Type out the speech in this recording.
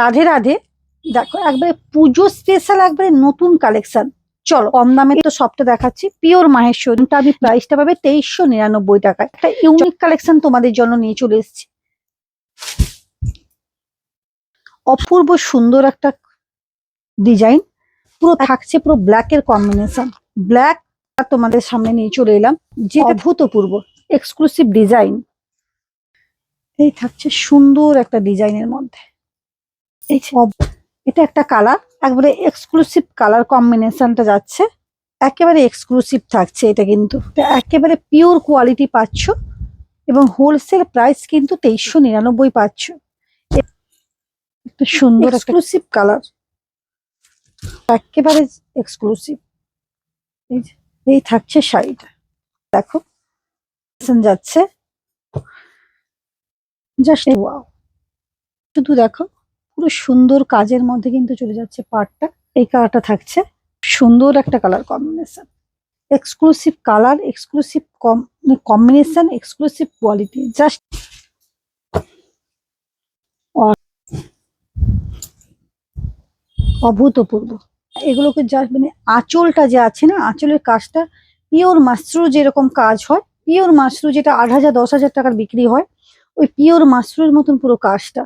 রাধে রাধে। দেখো একবারে পুজো স্পেশাল একবারে নতুন কালেকশন। চলো কম দামে তো সবটা দেখাচ্ছি। পিওর মাহেশ্বরীটা আমি প্রাইসটা পাবে 2399 টাকায়। একটা ইউনিক কালেকশন তোমাদের জন্য নিয়ে চলে এসেছি। অপূর্ব সুন্দর একটা ডিজাইন, পুরো থাকছে পুরো ব্ল্যাক এর কম্বিনেশন। ব্ল্যাক তোমাদের সামনে নিয়ে চলে এলাম, যে অভূতপূর্ব এক্সক্লুসিভ ডিজাইন। এই থাকছে সুন্দর একটা ডিজাইনের মধ্যে। এই এটা একটা কালার, একবারে এক্সক্লুসিভ কালার কম্বিনেশনটা যাচ্ছে, একেবারে এক্সক্লুসিভ থাকছে। এটা কিন্তু একেবারে পিওর কোয়ালিটি পাচ্ছ এবং হোলসেল প্রাইস কিন্তু 2399 পাচ্ছ। একটা সুন্দর এক্সক্লুসিভ কালার, একেবারে এক্সক্লুসিভ। এই থাকছে শাড়িটা, দেখো যাচ্ছে জাস্ট ওয়াও। শুধু দেখো পুরো সুন্দর কাজের মধ্যে কিন্তু চলে যাচ্ছে পাড়টা। এই কালারটা থাকছে সুন্দর একটা colour combination, exclusive colour, exclusive combination, exclusive quality, just অভূতপূর্ব। এগুলোকে জাস্ট মানে আঁচলটা যে আছে না, আঁচলের কাজটা পিওর মাশরু যেরকম কাজ হয়, পিওর মাশরু যেটা 8000 10,000 টাকার বিক্রি হয়, ওই পিওর মাশরুর মতন পুরো কাজটা।